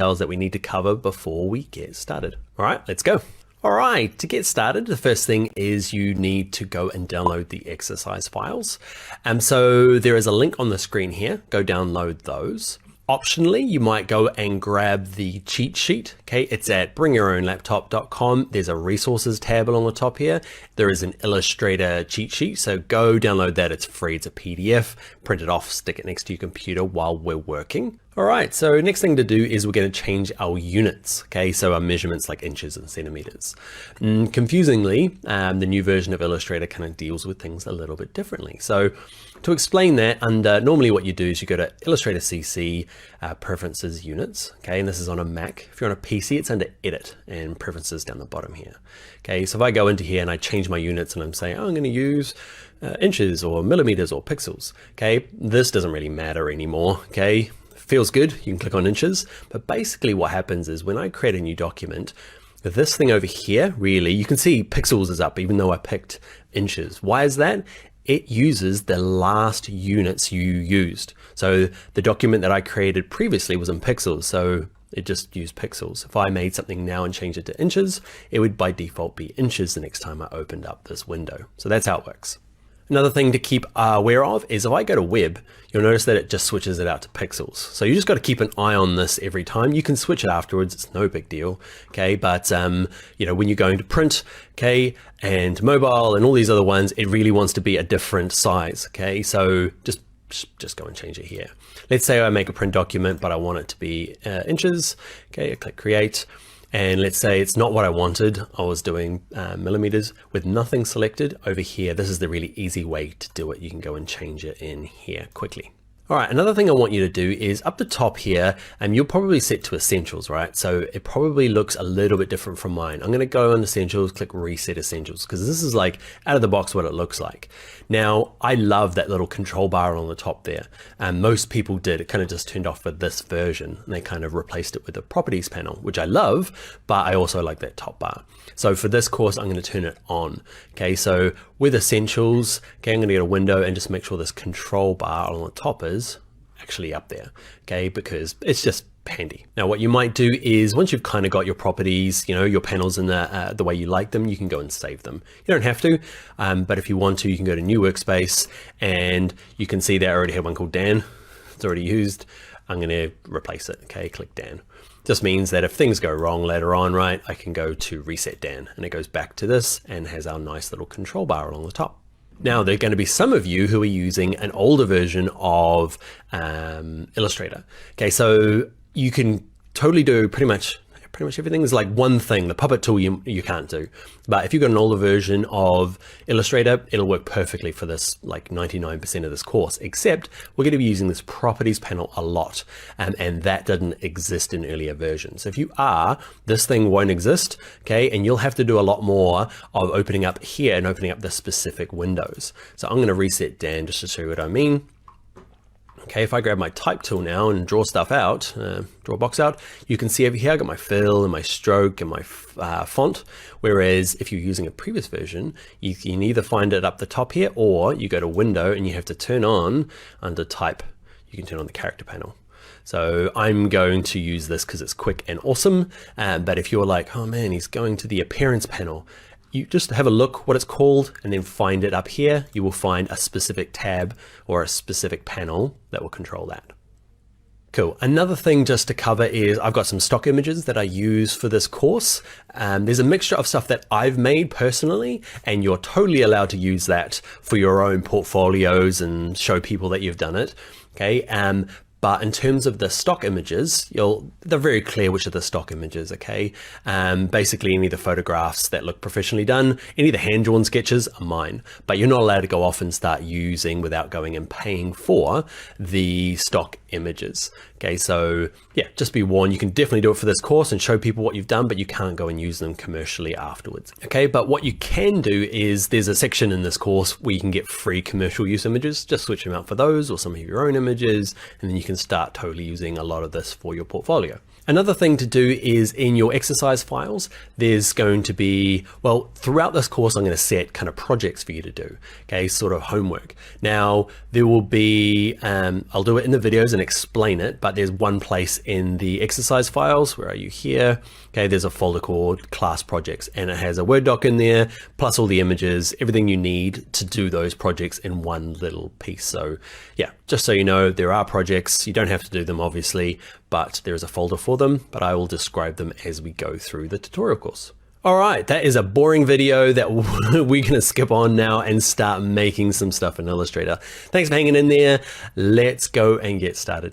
that we need to cover before we get started. All right, let's go. All right, to get started, the first thing is you need to go and download the exercise files. So there is a link on the screen here. Go download those. Optionally, you might go and grab the cheat sheet. Okay, it's at bringyourownlaptop.com. There's a resources tab along the top here. There is an Illustrator cheat sheet, so go download that. It's free. It's a PDF. Print it off, stick it next to your computer while we're working. All right, so next thing to do is we're going to change our units. Okay, so our measurements like inches and centimeters. Confusingly, the new version of Illustrator kind of deals with things a little bit differently. So to explain that, normally what you do is you go to Illustrator CC, Preferences, Units. Okay, and this is on a Mac. If you're on a PC, it's under Edit and Preferences down the bottom here. Okay, so if I go into here and I change my units and I'm saying, oh, I'm going to use inches or millimeters or pixels. Okay, this doesn't really matter anymore. Okay. Feels good, you can click on inches, but basically what happens is when I create a new document, this thing over here, really, you can see pixels is up even though I picked inches. Why is that? It uses the last units you used. So the document that I created previously was in pixels, so it just used pixels. If I made something now and changed it to inches, it would by default be inches the next time I opened up this window. So that's how it works. Another thing to keep aware of is if I go to web, you'll notice that it just switches it out to pixels. So you just got to keep an eye on this every time. You can switch it afterwards, it's no big deal. Okay, but you know, when you're going to print, okay, and mobile and all these other ones, it really wants to be a different size. Okay, so just go and change it here. Let's say I make a print document, but I want it to be inches. Okay, I click create. And let's say it's not what I wanted. I was doing millimeters with nothing selected over here. This is the really easy way to do it. You can go and change it in here quickly. All right, another thing I want you to do is up the top here, and you'll probably set to essentials, right? So it probably looks a little bit different from mine. I'm gonna go on essentials, click reset essentials, because this is like out of the box what it looks like. Now, I love that little control bar on the top there. And most people did, it kind of just turned off for this version, and they kind of replaced it with the properties panel, which I love, but I also like that top bar. So for this course, I'm gonna turn it on. Okay, so with essentials, okay, I'm gonna get a window and just make sure this control bar on the top is actually up there, okay, because it's just handy. Now what you might do is once you've kind of got your properties, you know, your panels in the way you like them, you can go and save them. You don't have to, but if you want to, you can go to new workspace and you can see that I already have one called Dan. It's already used. I'm going to replace it. Okay, click Dan. Just means that if things go wrong later on, right, I can go to reset Dan and it goes back to this and has our nice little control bar along the top. Now, there are going to be some of you who are using an older version of Illustrator. Okay, so you can totally do pretty much everything. Is like one thing, the puppet tool you can't do. But if you've got an older version of Illustrator, it'll work perfectly for this, like 99% of this course, except we're going to be using this properties panel a lot. And that doesn't exist in earlier versions. If you are, this thing won't exist, okay? And you'll have to do a lot more of opening up here and opening up the specific windows. So I'm going to reset Dan just to show you what I mean. Okay, if I grab my type tool now and draw stuff out, draw a box out, you can see over here I got my fill and my stroke and my font. Whereas if you're using a previous version, you can either find it up the top here or you go to window and you have to turn on under type, you can turn on the character panel. So I'm going to use this because it's quick and awesome. But if you're like, oh man, he's going to the appearance panel, you just have a look what it's called and then find it up here. You will find a specific tab or a specific panel that will control that. Cool. Another thing just to cover is I've got some stock images that I use for this course. There's a mixture of stuff that I've made personally, and you're totally allowed to use that for your own portfolios and show people that you've done it. Okay. But in terms of the stock images, they're very clear which are the stock images, okay? Basically any of the photographs that look professionally done, any of the hand-drawn sketches are mine, but you're not allowed to go off and start using without going and paying for the stock images. Okay, so yeah, just be warned, you can definitely do it for this course and show people what you've done, but you can't go and use them commercially afterwards. Okay, but what you can do is there's a section in this course where you can get free commercial use images. Just switch them out for those or some of your own images, and then you can start totally using a lot of this for your portfolio. Another thing to do is in your exercise files, there's going to be, well, throughout this course, I'm going to set kind of projects for you to do, okay, sort of homework. Now, there will be, I'll do it in the videos and explain it, but there's one place in the exercise files. Where are you here? Okay, there's a folder called class projects, and it has a Word doc in there, plus all the images, everything you need to do those projects in one little piece. So yeah, just so you know, there are projects. You don't have to do them, obviously, but there is a folder for them, but I will describe them as we go through the tutorial course. All right, that is a boring video that we're gonna skip on now and start making some stuff in Illustrator. Thanks for hanging in there. Let's go and get started now.